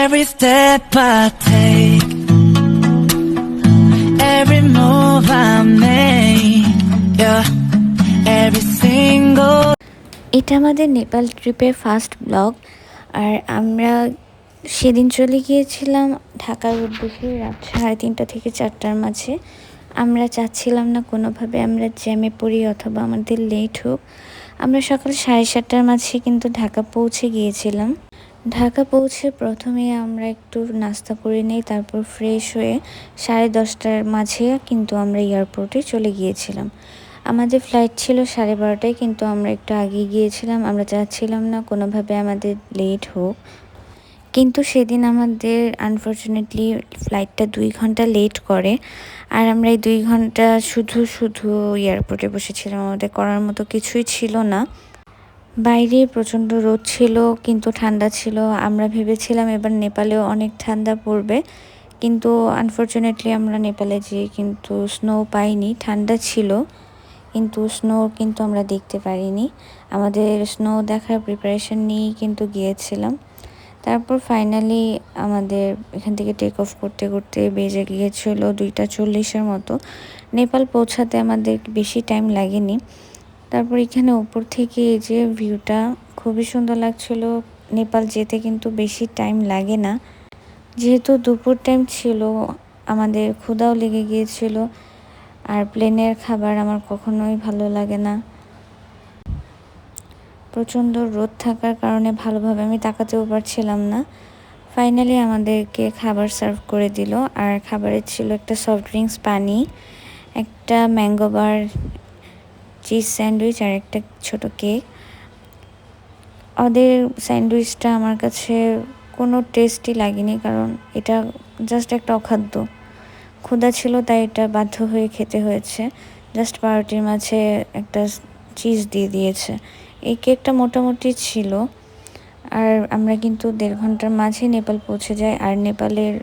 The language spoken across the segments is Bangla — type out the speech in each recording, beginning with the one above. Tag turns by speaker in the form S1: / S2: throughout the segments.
S1: Every step I take, every move I make, yeah, every single.
S2: এটা আমাদের নেপাল ট্রিপের ফার্স্ট ব্লগ। আর আমরা সেদিন চলে গিয়েছিলাম ঢাকার উদ্দেশ্যে রাত 3:30 থেকে 4টার মাঝে। আমরা চাচ্ছিলাম না কোনোভাবে আমরা জ্যামে পড়ি অথবা আমাদের লেট হোক। আমরা সকাল 7:30টার মাঝে কিন্তু ঢাকা পৌঁছে গিয়েছিলাম। ঢাকা পৌঁছে প্রথমে আমরা একটু নাস্তা করে নিই, তারপর ফ্রেশ হয়ে 10:30টার মাঝে কিন্তু আমরা এয়ারপোর্টে চলে গিয়েছিলাম। আমাদের ফ্লাইট ছিল 12:30টায়, কিন্তু আমরা একটু আগে গিয়েছিলাম। আমরা চাচ্ছিলাম না কোনোভাবে আমাদের লেট হোক, কিন্তু সেদিন আমাদের আনফর্চুনেটলি ফ্লাইটটা 2 ঘন্টা লেট করে। আর আমরা এই 2 ঘন্টা শুধু শুধু এয়ারপোর্টে বসেছিলাম, আমাদের করার মতো কিছুই ছিল না। বাইরে প্রচণ্ড রোদ ছিল, কিন্তু ঠান্ডা ছিল। আমরা ভেবেছিলাম এবার নেপালেও অনেক ঠান্ডা পড়বে, কিন্তু আনফর্চুনেটলি আমরা নেপালে যেয়ে কিন্তু স্নো পাইনি। ঠান্ডা ছিল কিন্তু স্নো কিন্তু আমরা দেখতে পারিনি। আমাদের স্নো দেখার প্রিপারেশন নিয়েই কিন্তু গিয়েছিলাম। তারপর ফাইনালি আমাদের এখান থেকে টেক অফ করতে করতে বেজে গিয়েছিল 2:40-এর মতো। নেপাল পৌঁছাতে আমাদের বেশি টাইম লাগেনি। তারপর এখানে উপর থেকে এই যে ভিউটা খুবই সুন্দর লাগছিল। নেপাল যেতে কিন্তু বেশি টাইম লাগে না, যেহেতু দুপুর টাইম ছিল আমাদের ক্ষুধাও লেগে গিয়েছিল। আর প্লেনের খাবার আমার কখনোই ভালো লাগে না। প্রচণ্ড রোদ থাকার কারণে ভালোভাবে আমি তাকাতেও পারছিলাম না। ফাইনালি আমাদেরকে খাবার সার্ভ করে দিল। আর খাবারে ছিল একটা সফট ড্রিঙ্কস, পানি, একটা ম্যাঙ্গো বার, চিজ স্যান্ডউইচ আর একটা ছোট কেক। ওদের স্যান্ডউইচটা আমার কাছে কোনো টেস্টই লাগেনি, কারণ এটা জাস্ট একটা অখাদ্য। ক্ষুধা ছিল তাই এটা বাধ্য হয়ে খেতে হয়েছে। জাস্ট পাউরুটির মাঝে একটা চিজ দিয়ে দিয়েছে। এই কেকটা মোটামুটি ছিল। আর আমরা কিন্তু 1.5 ঘন্টার মাঝে নেপাল পৌঁছে যাই। আর নেপালের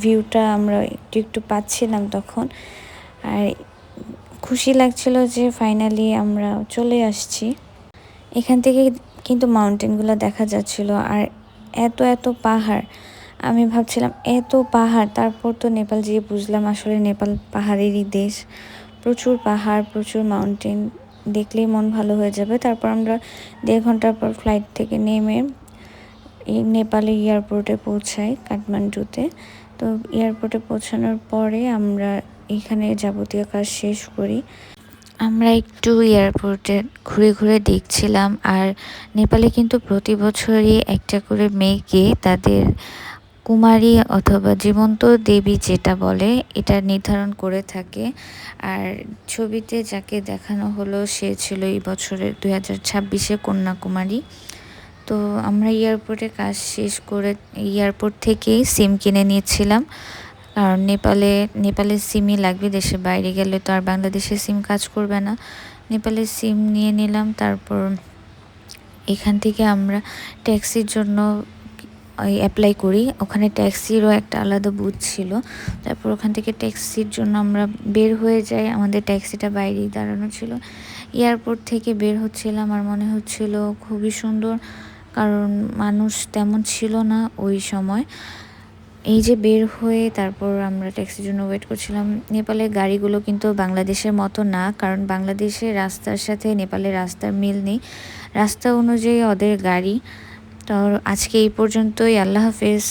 S2: ভিউটা আমরা একটু একটু পাচ্ছিলাম তখন। আর খুশি লাগছিল যে ফাইনালি আমরা চলে আসছি। এখান থেকে কিন্তু মাউন্টেনগুলো দেখা যাচ্ছিল। আর এত এত পাহাড়, আমি ভাবছিলাম এত পাহাড়, তারপর তো নেপাল যেয়ে বুঝলাম আসলে নেপাল পাহাড়েরই দেশ। প্রচুর পাহাড়, প্রচুর মাউন্টেন, দেখলেই মন ভালো হয়ে যাবে। তারপর আমরা 1.5 ঘন্টার পর ফ্লাইট থেকে নেমে এই নেপালের এয়ারপোর্টে পৌঁছাই, কাঠমান্ডুতে। তো এয়ারপোর্টে পৌঁছানোর পরে আমরা এখানে যাবতীয় কাজ শেষ করি। আমরা একটু এয়ারপোর্টে ঘুরে ঘুরে দেখছিলাম। আর নেপালে কিন্তু প্রতি বছরই একটা করে মেয়েকে তাদের কুমারী অথবা জীবন্ত দেবী যেটা বলে এটা নির্ধারণ করে থাকে। আর ছবিতে যাকে দেখানো হলো সে ছিল এই বছরের 2026-এ কন্যাকুমারী। তো আমরা এয়ারপোর্টে কাজ শেষ করে এয়ারপোর্ট থেকেই সিম কিনে নিয়েছিলাম, কারণ নেপালের সিমই লাগবে। দেশের বাইরে গেলে তো আর বাংলাদেশের সিম কাজ করবে না। নেপালের সিম নিয়ে নিলাম। তারপর এখান থেকে আমরা ট্যাক্সির জন্য অ্যাপ্লাই করি। ওখানে ট্যাক্সিরও একটা আলাদা বুথ ছিল। তারপর ওখান থেকে ট্যাক্সির জন্য আমরা বের হয়ে যাই। আমাদের ট্যাক্সিটা বাইরেই দাঁড়ানো ছিল। এয়ারপোর্ট থেকে বের হচ্ছিলাম আর মনে হচ্ছিল খুবই সুন্দর, কারণ মানুষ তেমন ছিল না ওই সময়। এই যে বের হয়ে তারপর আমরা ট্যাক্সির জন্য ওয়েট করছিলাম। নেপালের গাড়িগুলো কিন্তু বাংলাদেশের মতো না, কারণ বাংলাদেশের রাস্তার সাথে নেপালের রাস্তার মিল নেই। রাস্তা অনুযায়ী ওদের গাড়ি। তো আজকে এই পর্যন্তই। আল্লাহ হাফেজ।